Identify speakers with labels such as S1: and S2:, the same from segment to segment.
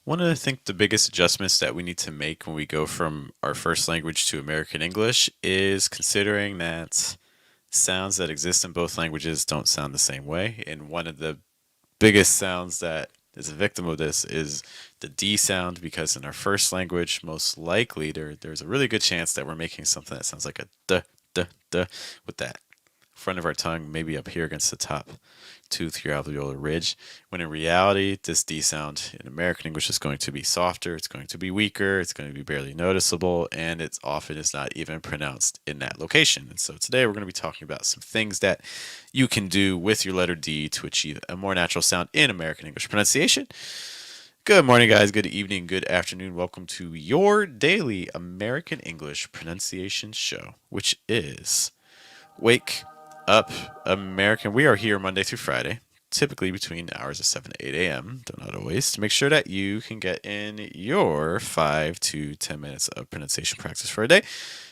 S1: One of the biggest adjustments that we need to make when we go from our first language to American English is considering that sounds that exist in both languages don't sound the same way. And one of the biggest sounds that is a victim of this is the D sound, because in our first language, most likely there's a really good chance that we're making something that sounds like a d with that front of our tongue, maybe up here against the top tooth, your alveolar ridge, when in reality, this D sound in American English is going to be softer, it's going to be weaker, it's going to be barely noticeable, and it's often is not even pronounced in that location. And so today we're going to be talking about some things that you can do with your letter D to achieve a more natural sound in American English pronunciation. Good morning, guys. Good evening. Good afternoon. Welcome to your daily American English pronunciation show, which is Wake Up American. We are here Monday through Friday, typically between the hours of 7 to 8 a.m., though not always, to make sure that you can get in your 5 to 10 minutes of pronunciation practice for a day.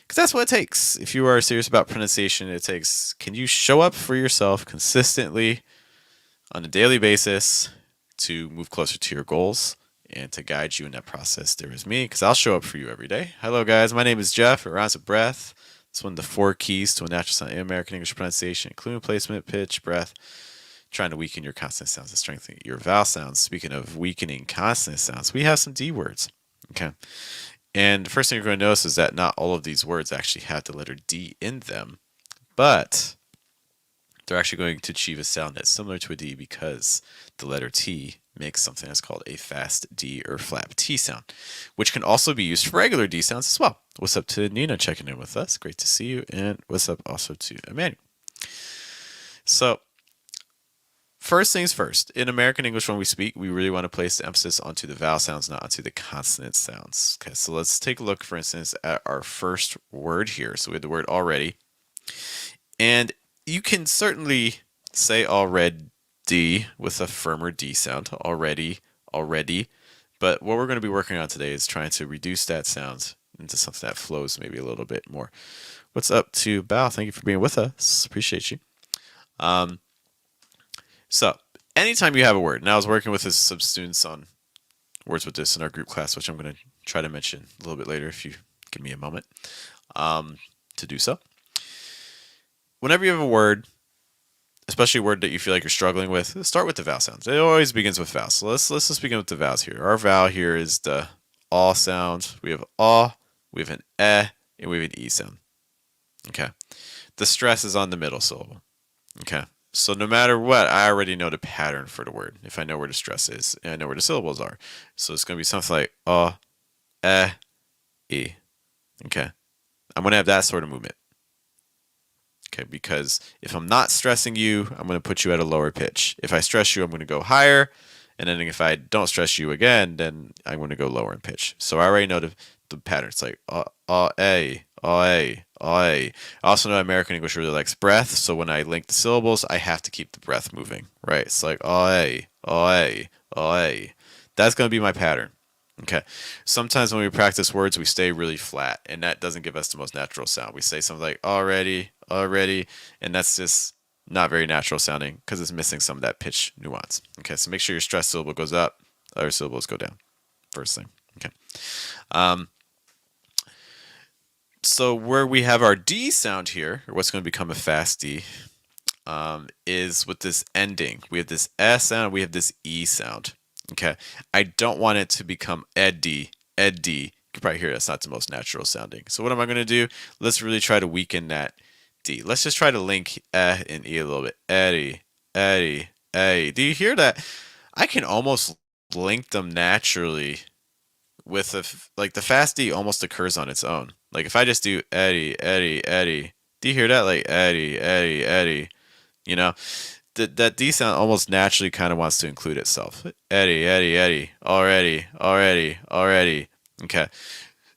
S1: Because that's what it takes. If you are serious about pronunciation, it takes, can you show up for yourself consistently on a daily basis to move closer to your goals? And to guide you in that process, there is me, because I'll show up for you every day. Hello, guys. My name is Jeff. It rhymes with breath. It's one of the four keys to a natural sound in American English pronunciation, including placement, pitch, breath, trying to weaken your consonant sounds and strengthen your vowel sounds. Speaking of weakening consonant sounds, we have some D words. Okay. And the first thing you're going to notice is that not all of these words actually have the letter D in them, but they're actually going to achieve a sound that's similar to a D because the letter T makes something that's called a fast D or flap T sound, which can also be used for regular D sounds as well. What's up to Nina checking in with us? Great to see you. And what's up also to Emmanuel. So, first things first, in American English, when we speak, we really want to place the emphasis onto the vowel sounds, not onto the consonant sounds. Okay, so let's take a look, for instance, at our first word here. So we have the word already. And you can certainly say already with a firmer D sound, already, already. But what we're going to be working on today is trying to reduce that sound into something that flows maybe a little bit more. What's up to Bao? Thank you for being with us. Appreciate you. Um, so, anytime you have a word, and I was working with some students on words with this in our group class, which I'm going to try to mention a little bit later if you give me a moment to do so. Whenever you have a word, especially a word that you feel like you're struggling with, start with the vowel sounds. It always begins with vowels. So let's just begin with the vowels here. Our vowel here is the aw sound. We have aw, we have an and we have an e sound. Okay. The stress is on the middle syllable. Okay. So no matter what, I already know the pattern for the word. If I know where the stress is and I know where the syllables are. So it's going to be something like e. Okay. I'm going to have that sort of movement. Okay, because if I'm not stressing you, I'm going to put you at a lower pitch. If I stress you, I'm going to go higher. And then if I don't stress you again, then I'm going to go lower in pitch. So I already know the pattern. It's like a, a. I also know American English really likes breath. So when I link the syllables, I have to keep the breath moving, right? It's like a. That's going to be my pattern. Okay. Sometimes when we practice words, we stay really flat, and that doesn't give us the most natural sound. We say something like already, already, and that's just not very natural sounding because it's missing some of that pitch nuance. Okay, so make sure your stress syllable goes up, other syllables go down. First thing. Okay. Um, so where we have our D sound here, or what's going to become a fast D, is with this ending. We have this S sound, we have this E sound. Okay. I don't want it to become eddy, eddy. You can probably hear that's not the most natural sounding. So what am I going to do? Let's really try to weaken that D. Let's just try to link and E a little bit. Eddie, Eddie, Eddie. Do you hear that? I can almost link them naturally with like the fast D almost occurs on its own. Like if I just do Eddie, Eddie, Eddie. Do you hear that? Like Eddie, Eddie, Eddie. You know, that D sound almost naturally kind of wants to include itself. Eddie, Eddie, Eddie, already, already, already. Okay.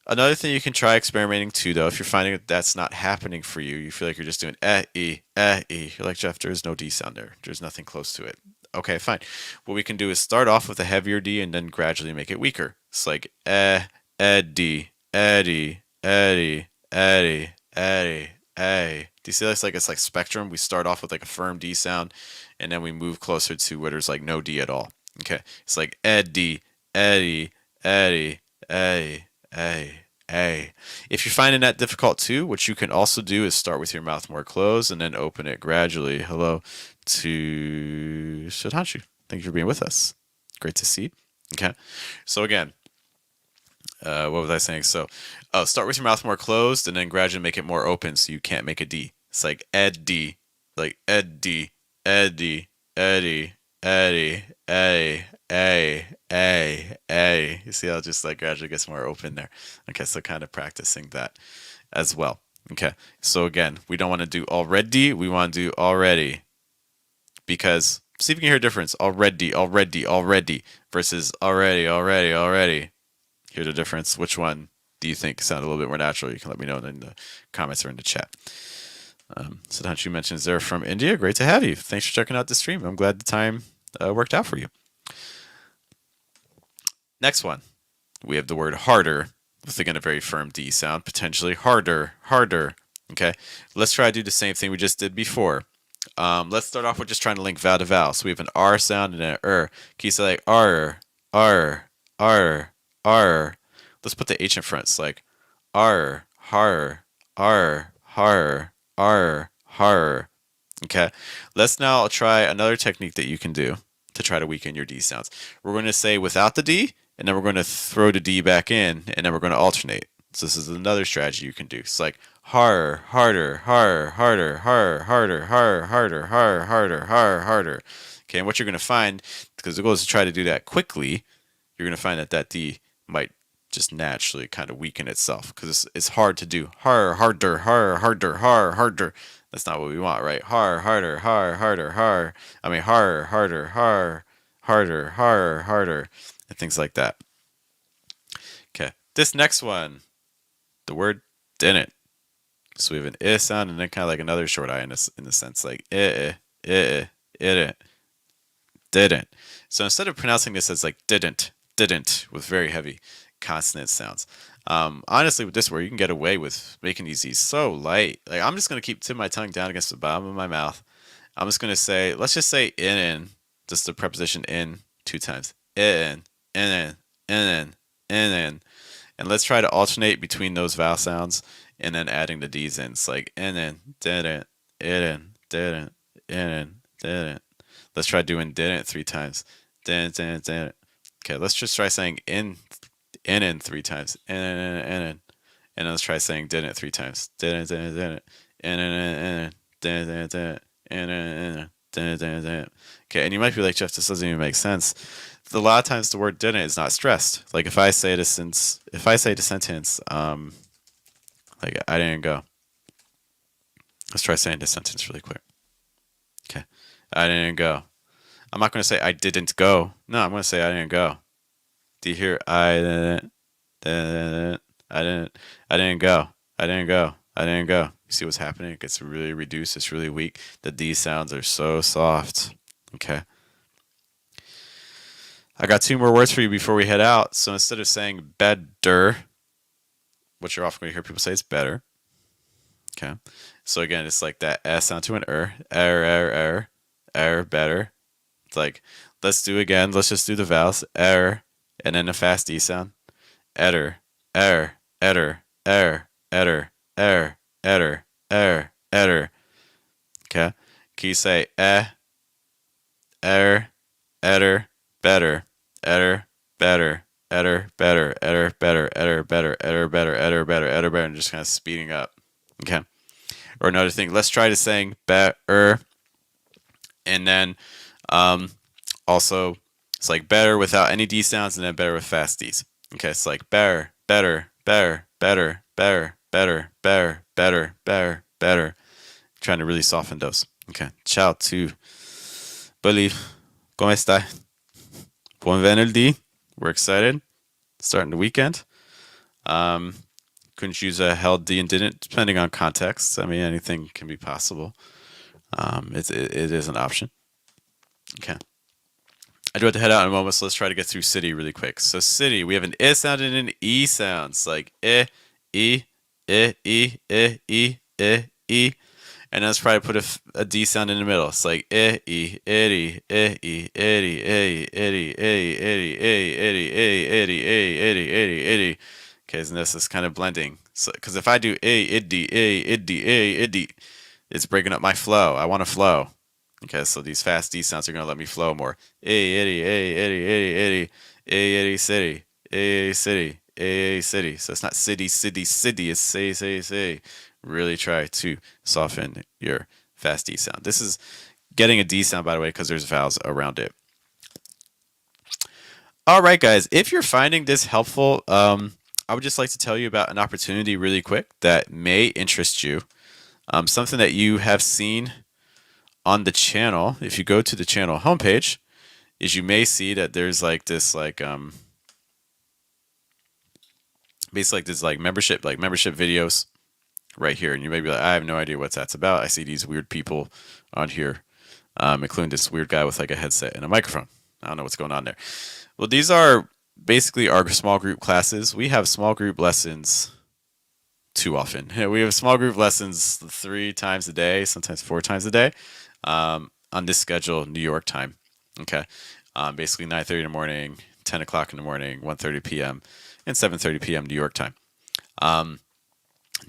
S1: Another thing you can try experimenting too, though, if you're finding that that's not happening for you, you feel like you're just doing e, e. You're like, Jeff, there is no D sound there. There's nothing close to it. Okay, fine. What we can do is start off with a heavier D and then gradually make it weaker. It's like Eddie, Eddie, Eddie, Eddie, Eddie, Eddie. Do you see this? Like it's like spectrum. We start off with like a firm D sound, and then we move closer to where there's like no D at all. Okay, it's like Eddie, Eddie, Eddie, Eddie, Eddie, Eddie. If you're finding that difficult too, what you can also do is start with your mouth more closed and then open it gradually. Hello to Sudhanshu. Thank you for being with us. Great to see you. Okay. So again, what was I saying? So, start with your mouth more closed and then gradually make it more open so you can't make a D. It's like Eddie, like Eddie, Eddie, Eddie, Eddie, A, A, A, A. You see how it just like gradually gets more open there. Okay, so kind of practicing that as well. Okay, so again, we don't want to do already, we want to do already. Because see if you can hear a difference. Already, already, already versus already, already, already. Hear the difference. Which one do you think sounded a little bit more natural? You can let me know in the comments or in the chat. Sudhanshu mentions they're from India. Great to have you. Thanks for checking out the stream. I'm glad the time worked out for you. Next one, we have the word harder with again a very firm D sound, potentially harder, harder. Okay, let's try to do the same thing we just did before. Let's start off with just trying to link vowel to vowel. So we have an R sound and an Can you say like R, R, R, R? Let's put the H in front. It's like R, har, R, har, R, har. Okay. Let's now try another technique that you can do to try to weaken your D sounds. We're going to say without the D, and then we're going to throw the D back in, and then we're going to alternate. So this is another strategy you can do. It's like har, harder, har, harder, har, harder, har, harder, har, harder, har, harder. Okay, and what you're going to find, because the goal is to try to do that quickly, you're going to find that D might just naturally kind of weaken itself because it's hard to do. Har, harder, har, harder, har, harder. That's not what we want, right? Har, harder, har, harder, har. I mean, har, harder, har, harder, har, harder, and things like that. Okay, this next one, the word didn't. So we have an I sound and then kind of like another short I in the sense like didn't. So instead of pronouncing this as like didn't with very heavy consonant sounds, honestly with this word you can get away with making these so light. Like I'm just gonna keep tip my tongue down against the bottom of my mouth. I'm just gonna say, let's just say in, just the preposition in 2 times. In, and let's try to alternate between those vowel sounds and then adding the D's in. It's like didn't. Let's try doing didn't 3 times. Didn't. Okay, let's just try saying in 3 times. And let's try saying didn't 3 times. Didn't. Okay, and you might be like, Jeff, this doesn't even make sense. A lot of times the word didn't is not stressed. Like if I say the sentence, like I didn't go. Let's try saying this sentence really quick. Okay, I didn't go. I'm not going to say I didn't go. No, I'm going to say I didn't go. Do you hear? I didn't go. I didn't go. You see what's happening? It gets really reduced. It's really weak. The D sounds are so soft. Okay. I got 2 more words for you before we head out. So instead of saying better, what you're often going to hear people say is better. Okay. So again, it's like that S sound to an better. It's like, let's do again. Let's just do the vowels. And then a fast E sound. Edder. Okay. Can you say better, better, and just kind of speeding up. Okay. Or another thing, let's try to saying better, and then also it's like better without any D sounds, and then better with fast D's. Okay, it's like better. Trying to really soften those. Okay. Ciao to Bully. ¿Cómo está? Buon venerdì. We're excited. Starting the weekend. Couldn't use a held D and didn't, depending on context. I mean, anything can be possible. It is an option. Okay. I do have to head out in a moment, so let's try to get through city really quick. So city, we have an I sound and an E sound. It's like I, E, I, E, I, E, I, E. and let's probably put a D sound in the middle. It's like e, itty, itty, itty, itty, itty, itty, itty, itty, itty, itty, itty, itty. Okay, and this is kind of blending. So, because if I do iddy, iddy, it's breaking up my flow. I want to flow. Okay, so these fast D sounds are gonna let me flow more. Itty, itty, itty, itty, itty, city, city, city. So it's not city, city, city. It's say. Really try to soften your fast D sound. This is getting a D sound, by the way, because there's vowels around it. All right, guys. If you're finding this helpful, I would just like to tell you about an opportunity really quick that may interest you. Something that you have seen on the channel. If you go to the channel homepage, is you may see that there's like this basically like this membership videos right here, and you may be like, I have no idea what that's about. I see these weird people on here, including this weird guy with like a headset and a microphone. I don't know what's going on there. Well, these are basically our small group classes. We have small group lessons too often. We have small group lessons 3 times a day, sometimes 4 times a day, on this schedule, New York time. Okay, basically 9:30 in the morning, 10 o'clock in the morning, 1:30 p.m., and 7:30 p.m. New York time.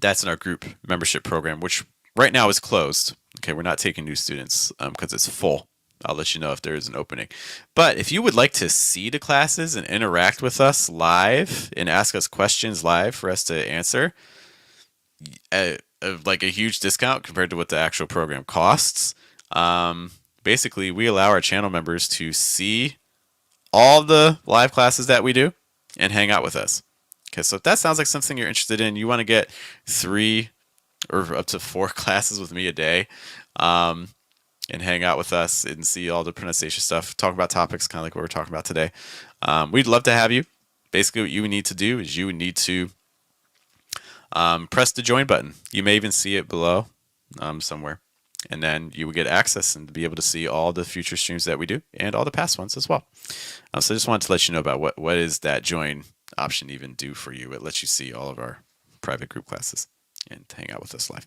S1: That's in our group membership program, which right now is closed. Okay, we're not taking new students because it's full. I'll let you know if there is an opening. But if you would like to see the classes and interact with us live and ask us questions live for us to answer, like a huge discount compared to what the actual program costs. Basically, we allow our channel members to see all the live classes that we do and hang out with us. Okay, so if that sounds like something you're interested in, you want to get 3 or up to 4 classes with me a day, and hang out with us and see all the pronunciation stuff, talk about topics kind of like what we're talking about today. We'd love to have you. Basically, what you need to do is you would need to press the join button. You may even see it below somewhere. And then you would get access and be able to see all the future streams that we do and all the past ones as well. So I just wanted to let you know about what is that join option even do for you. It lets you see all of our private group classes and hang out with us live.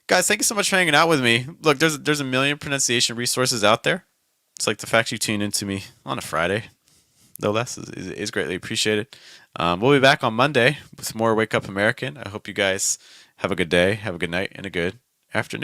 S1: Guys, thank you so much for hanging out with me. Look, there's a million pronunciation resources out there. It's like the fact you tune into me on a Friday, no less, is greatly appreciated. We'll be back on Monday with more Wake Up American. I hope you guys have a good day, have a good night, and a good afternoon.